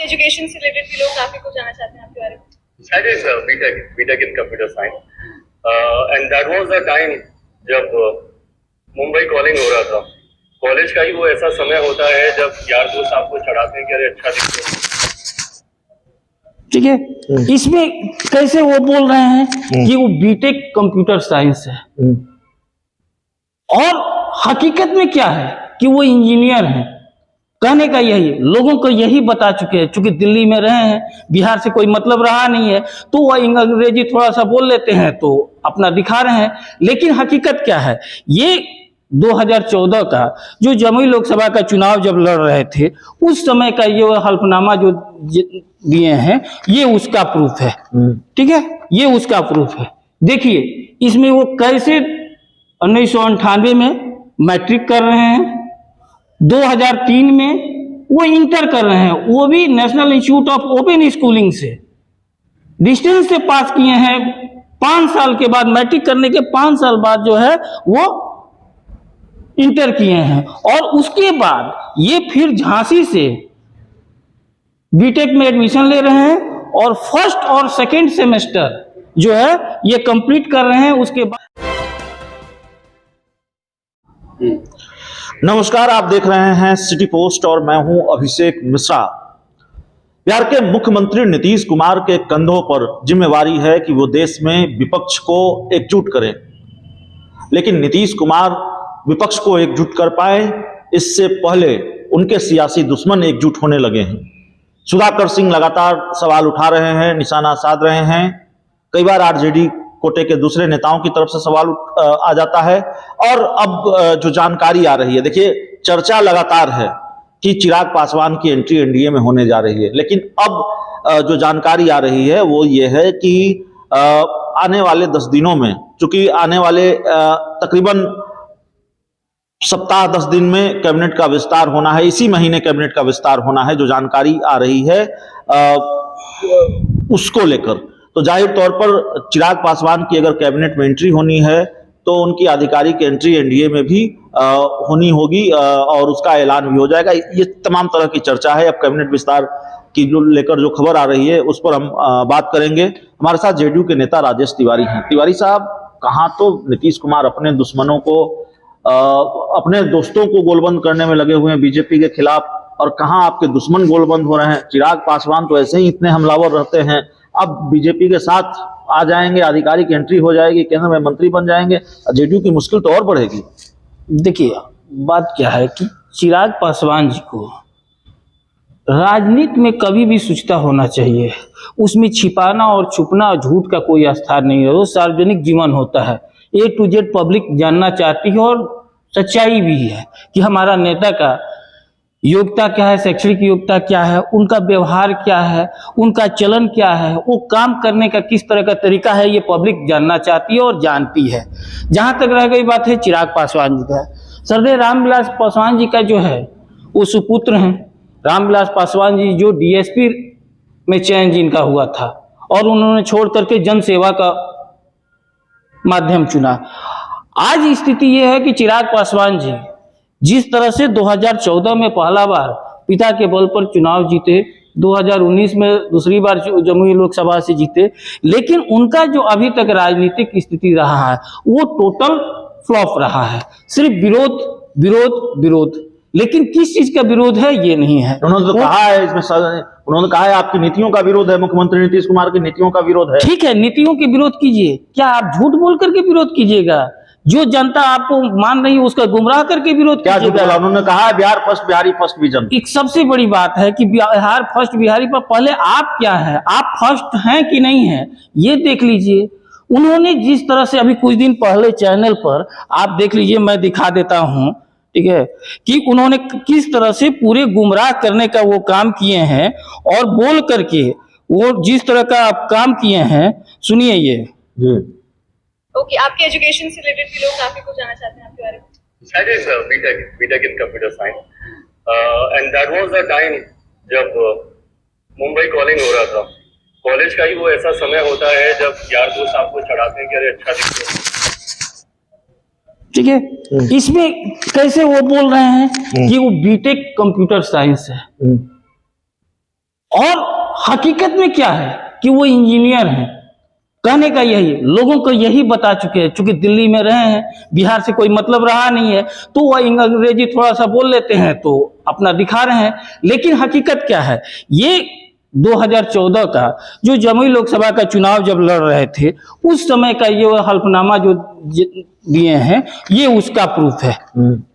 Education से related भी लोग काफी कुछ जानना चाहते हैं आपके बारे में। That is BTech in computer science, and that was the time जब मुंबई कॉलिंग हो रहा था। कॉलेज का ही वो ऐसा समय होता है जब यार दोस्त आपको चढ़ाते हैं कि अरे अच्छा दिखते हो। ठीक है, इसमें कैसे वो बोल रहे हैं कि वो बीटेक कंप्यूटर साइंस है, और हकीकत में क्या है कि वो इंजीनियर हैं। कहने का यही, लोगों को यही बता चुके हैं, चूंकि दिल्ली में रहे हैं, बिहार से कोई मतलब रहा नहीं है, तो वो अंग्रेजी थोड़ा सा बोल लेते हैं तो अपना दिखा रहे हैं। लेकिन हकीकत क्या है, ये 2014 का जो जमुई लोकसभा का चुनाव जब लड़ रहे थे, उस समय का ये हल्फनामा जो दिए हैं, ये उसका प्रूफ है। ठीक है, ये उसका प्रूफ है। देखिए इसमें वो कैसे 1998 में मैट्रिक कर रहे हैं, 2003 में वो इंटर कर रहे हैं, वो भी national institute of open schooling से डिस्टेंस से पास किए हैं। 5 साल के बाद, मैट्रिक करने के 5 साल बाद जो है वो इंटर किए हैं, और उसके बाद ये फिर झांसी से बीटेक में एडमिशन ले रहे हैं, और फर्स्ट और सेकेंड सेमेस्टर जो है ये कंप्लीट कर रहे हैं। उसके बाद नमस्कार, आप देख रहे हैं सिटी पोस्ट और मैं हूं अभिषेक मिश्रा। बिहार के मुख्यमंत्री नीतीश कुमार के कंधों पर जिम्मेवारी है कि वो देश में विपक्ष को एकजुट करें, लेकिन नीतीश कुमार विपक्ष को एकजुट कर पाए इससे पहले उनके सियासी दुश्मन एकजुट होने लगे हैं। सुधाकर सिंह लगातार सवाल उठा रहे हैं, निशाना साध रहे हैं। कई बार आरजेडी कोटे के दूसरे नेताओं की तरफ से सवाल आ जाता है, और अब जो जानकारी आ रही है, देखिए चर्चा लगातार है कि चिराग पासवान की एंट्री एनडीए में होने जा रही है, लेकिन अब जो जानकारी आ रही है वो ये है कि आने वाले 10 दिनों में, चूंकि आने वाले तकरीबन सप्ताह 10 दिन में कैबिनेट का विस्तार होना है, इसी महीने कैबिनेट का विस्तार होना है, जो जानकारी आ रही है उसको लेकर, तो जाहिर तौर पर चिराग पासवान की अगर कैबिनेट में एंट्री होनी है तो उनकी आधिकारिक एंट्री एनडीए में भी होनी होगी, और उसका ऐलान भी हो जाएगा। ये तमाम तरह की चर्चा है। अब कैबिनेट विस्तार की लेकर जो खबर आ रही है उस पर हम बात करेंगे। हमारे साथ जेडीयू के नेता राजेश तिवारी हैं। तिवारी साहब, कहाँ तो नीतीश कुमार अपने दुश्मनों को, अपने दोस्तों को गोलबंद करने में लगे हुए हैं बीजेपी के खिलाफ, और कहाँ आपके दुश्मन गोलबंद हो रहे हैं। चिराग पासवान तो ऐसे ही इतने हमलावर रहते हैं, अब बीजेपी के साथ आ जाएंगे, आधिकारिक एंट्री हो जाएगी, केंद्र में मंत्री बन जाएंगे, जेडीयू की मुश्किल तो और बढ़ेगी। देखिए बात क्या है कि चिराग पासवान जी को राजनीति में कभी भी शुचिता होना चाहिए, उसमें छिपाना और छुपना, झूठ का कोई स्थान नहीं है। वो सार्वजनिक जीवन होता है, A to Z पब्लिक जानना चाहती है, और सच्चाई भी है कि हमारा नेता का योग्यता क्या है, शैक्षणिक योग्यता क्या है, उनका व्यवहार क्या है, उनका चलन क्या है, वो काम करने का किस तरह का तरीका है, ये पब्लिक जानना चाहती है और जानती है। जहां तक रह गई बात है चिराग पासवान जी का, सरदेव रामविलास पासवान जी का जो है वो सुपुत्र हैं। रामविलास पासवान जी जो डीएसपी में चयन जिनका हुआ था, और उन्होंने छोड़ करके जन सेवा का माध्यम चुना। आज स्थिति यह है कि चिराग पासवान जी जिस तरह से 2014 में पहला बार पिता के बल पर चुनाव जीते, 2019 में दूसरी बार जमुई लोकसभा से जीते, लेकिन उनका जो अभी तक राजनीतिक स्थिति रहा है वो टोटल फ्लॉप रहा है। सिर्फ विरोध विरोध विरोध, लेकिन किस चीज का विरोध है ये नहीं है। उन्होंने तो कहा है इसमें, उन्होंने कहा है आपकी नीतियों का विरोध है, मुख्यमंत्री नीतीश कुमार की नीतियों का विरोध है। ठीक है, नीतियों के विरोध कीजिए, क्या आप झूठ बोल करके विरोध कीजिएगा? जो जनता आपको मान रही है उसका गुमराह करके विरोध कीजिएगा। उन्होंने कहा है Bihar first, Bihari first vision. एक सबसे बड़ी बात है कि बिहार फर्स्ट, बिहारी पर पहले आप क्या है, आप फर्स्ट हैं कि नहीं है ये देख लीजिए। उन्होंने जिस तरह से अभी कुछ दिन पहले चैनल पर आप देख लीजिए, मैं दिखा देता हूं, ठीक है, कि उन्होंने किस तरह से पूरे गुमराह करने का वो काम किए हैं, और बोल करके वो जिस तरह का आप काम किए हैं, सुनिए ये। ओके, आपके एजुकेशन से रिलेटेड भी लोग काफी कुछ जानना चाहते हैं आपके बारे में। That is BTech in computer science, and that was the time जब मुंबई कॉलिंग हो रहा था। कॉलेज का ही वो ऐसा समय होता है जब यार दोस्त आपको चढ़ाते हैं कि अरे अच्छा दिखते हो। ठीक है, इसमें कैसे वो बोल रहे हैं कि वो बीटेक कंप्यूटर साइंस है, और हकीकत में क्या है कि वो इंजीनियर हैं। कहने का यही है, लोगों को यही बता चुके हैं, चूंकि दिल्ली में रहे हैं, बिहार से कोई मतलब रहा नहीं है, तो वह अंग्रेजी थोड़ा सा बोल लेते हैं तो अपना दिखा रहे हैं। लेकिन हकीकत क्या है, ये 2014 का जो जमुई लोकसभा का चुनाव जब लड़ रहे थे, उस समय का ये हल्फनामा जो दिए हैं, ये उसका प्रूफ है।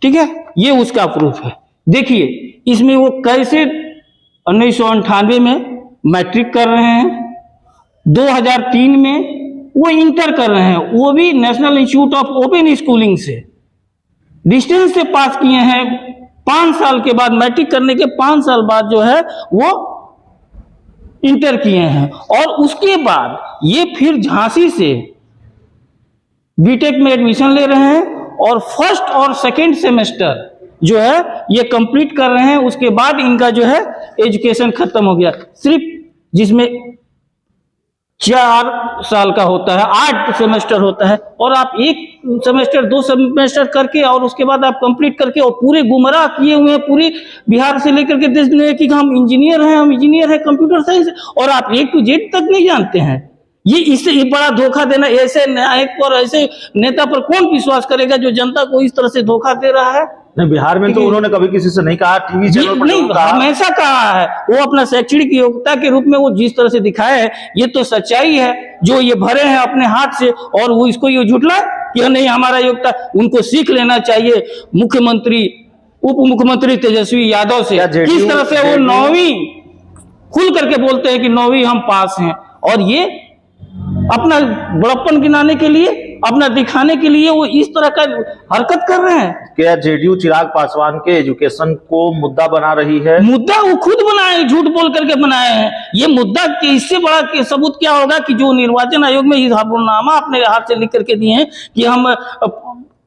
ठीक है, ये उसका प्रूफ है। देखिए इसमें वो कैसे 1998 में मैट्रिक कर रहे हैं, 2003 में वो इंटर कर रहे हैं, वो भी national institute of open schooling से, डिस्टेंस से पास किए हैं। 5 साल के बाद, मैट्रिक करने के 5 साल बाद जो है वो इंटर किए हैं, और उसके बाद ये फिर झांसी से बीटेक में एडमिशन ले रहे हैं, और फर्स्ट और सेकेंड सेमेस्टर जो है ये कंप्लीट कर रहे हैं। उसके बाद इनका जो है एजुकेशन खत्म हो गया। सिर्फ जिसमें 4 साल का होता है, 8 सेमेस्टर होता है, और आप 1 सेमेस्टर 2 सेमेस्टर करके और उसके बाद आप कंप्लीट करके, और पूरे गुमराह किए हुए हैं पूरे बिहार से लेकर के देश में कि हम इंजीनियर हैं कंप्यूटर साइंस, और आप A to Z तक नहीं जानते हैं। ये इससे बड़ा धोखा देना, ऐसे नायक पर, ऐसे नेता पर कौन विश्वास करेगा जो जनता को इस तरह से धोखा दे रहा है। नहीं, बिहार में तो उन्होंने कभी किसी से नहीं कहा, टीवी चैनल पर नहीं, हमेशा कहा है। वो अपना शैक्षणिक योग्यता के रूप में वो जिस तरह से दिखाए है, ये तो सच्चाई है जो ये भरे हैं अपने हाथ से, और वो इसको ये झुटला कि नहीं हमारा योग्यता। उनको सीख लेना चाहिए मुख्यमंत्री, उप मुख्यमंत्री तेजस्वी यादव से, किस तरह से वो 9वीं खुल करके बोलते हैं कि 9वीं हम पास हैं, और ये अपना बड़प्पन गिनाने के लिए, अपना दिखाने के लिए वो इस तरह का हरकत कर रहे हैं। क्या जेडीयू चिराग पासवान के एजुकेशन को मुद्दा बना रही है? मुद्दा वो खुद बनाए, झूठ बोल करके बनाए हैं। ये मुद्दा के इससे बड़ा के सबूत क्या होगा कि जो निर्वाचन आयोग में हिसाबनामा अपने हाथ से लिख करके दिए हैं कि हम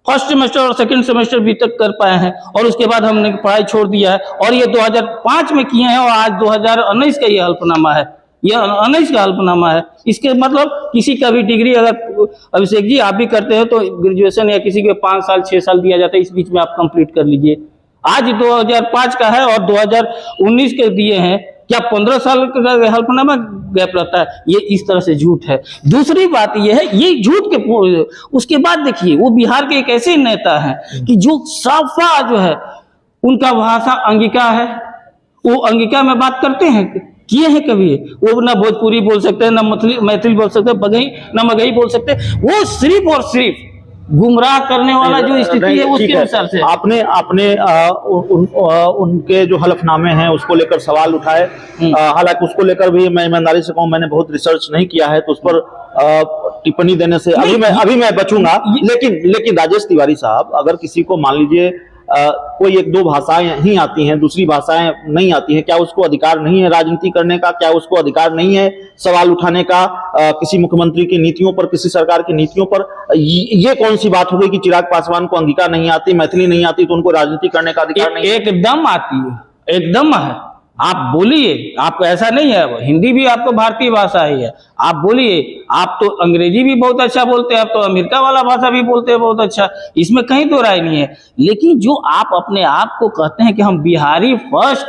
फर्स्ट सेमेस्टर और सेकंड सेमेस्टर भी तक कर पाए हैं, और उसके बाद हमने पढ़ाई छोड़ दिया है, और ये 2005 में किए हैं, और आज 2019 का ये हल्फनामा है, ये 19 का हल्फनामा है। इसके मतलब किसी का भी डिग्री, अगर अभिषेक जी आप भी करते हो तो ग्रेजुएशन या किसी के 5 साल 6 साल दिया जाता है, इस बीच में आप कंप्लीट कर लीजिए। आज 2005 का है और 2019 के दिए हैं, क्या 15 साल का हल्फनामा गैप रहता है? ये इस तरह से झूठ है। दूसरी बात ये है, ये झूठ के उसके बाद देखिए वो बिहार के एक ऐसे नेता हैं कि जो साफा जो है उनका भाषा अंगिका है, वो अंगिका में बात करते हैं, किए हैं कभी? वो ना भोजपुरी बोल सकते हैं, ना मैथिली बोल सकते हैं, बघई ना मगही बोल सकते हैं। वो सिर्फ और सिर्फ गुमराह करने वाला जो स्थिति है उसके अनुसार से आपने उनके जो हलफनामे हैं उसको लेकर सवाल उठाए। हालांकि उसको लेकर भी मैं ईमानदारी से कहूं, मैंने बहुत रिसर्च नहीं किया है, तो उस पर टिप्पणी देने से अभी मैं बचूंगा। लेकिन राजेश तिवारी साहब, अगर किसी को मान लीजिए कोई 1-2 भाषाएं ही आती हैं, दूसरी भाषाएं नहीं आती हैं, क्या उसको अधिकार नहीं है राजनीति करने का? क्या उसको अधिकार नहीं है सवाल उठाने का किसी मुख्यमंत्री की नीतियों पर, किसी सरकार की नीतियों पर? ये कौन सी बात हो गई कि चिराग पासवान को अंगिका नहीं आती, मैथिली नहीं आती, तो उनको राजनीति करने का अधिकार नहीं है? एकदम आती है, एकदम है। आप बोलिए, आपको ऐसा नहीं है, हिंदी भी आपको भारतीय भाषा ही है, आप बोलिए। आप तो अंग्रेजी भी बहुत अच्छा बोलते हैं, आप तो अमेरिका वाला भाषा भी बोलते हैं बहुत अच्छा, इसमें कहीं दो राय नहीं है। लेकिन जो आप अपने आप को कहते हैं कि हम बिहारी फर्स्ट,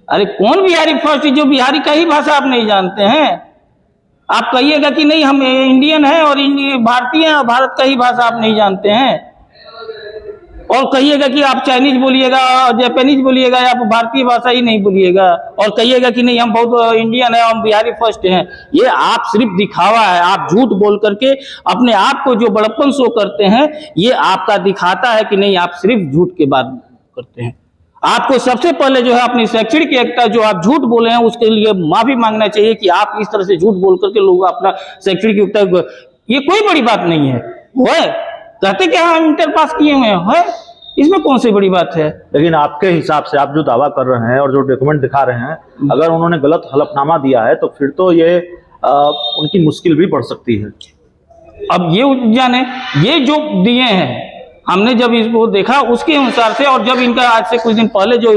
अरे कौन बिहारी फर्स्ट? जो बिहारी का ही भाषा आप नहीं जानते हैं। आप कहिएगा कि नहीं हम इंडियन हैं और भारतीय हैं, भारत का ही भाषा आप नहीं जानते हैं, और कहिएगा कि आप चाइनीज बोलिएगा, जापानीज बोलिएगा, या आप भारतीय भाषा ही नहीं बोलिएगा, और कहिएगा कि नहीं हम बहुत इंडियन है, हम बिहारी फर्स्ट हैं। ये आप सिर्फ दिखावा है। आप झूठ बोल करके अपने आप को जो बड़प्पन शो करते हैं, ये आपका दिखाता है कि नहीं आप सिर्फ झूठ के बात करते हैं। आपको सबसे पहले जो है अपनी शैक्षणिक एकता जो आप झूठ बोले हैं उसके लिए माफी मांगना चाहिए कि आप इस तरह से झूठ बोल करके लोग अपना शैक्षणिक योग्यता, ये कोई बड़ी बात नहीं है। वो कहते कि हम इंटर पास किए हुए हैं, इसमें कौन सी बड़ी बात है? लेकिन आपके हिसाब से आप जो दावा कर रहे हैं और जो डॉक्यूमेंट दिखा रहे हैं, अगर उन्होंने गलत हलफनामा दिया है तो फिर तो ये उनकी मुश्किल भी बढ़ सकती है। अब ये जाने, ये जो दिए हैं हमने जब इसको देखा उसके अनुसार से, और जब इनका आज से कुछ दिन पहले जो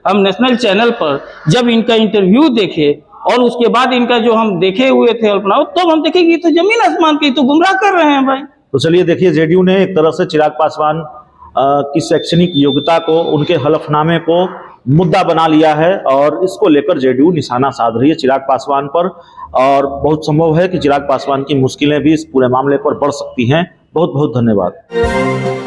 हम नेशनल चैनल पर जब इनका इंटरव्यू देखे, और उसके बाद इनका जो हम देखे हुए थे हल्फनामा, तब हम देखे कि तो जमीन आसमान की तो गुमराह कर रहे हैं भाई। तो चलिए देखिए, जेडीयू ने एक तरह से चिराग पासवान की शैक्षणिक योग्यता को, उनके हलफनामे को मुद्दा बना लिया है और इसको लेकर जेडीयू निशाना साध रही है चिराग पासवान पर, और बहुत संभव है कि चिराग पासवान की मुश्किलें भी इस पूरे मामले पर बढ़ सकती हैं। बहुत बहुत धन्यवाद।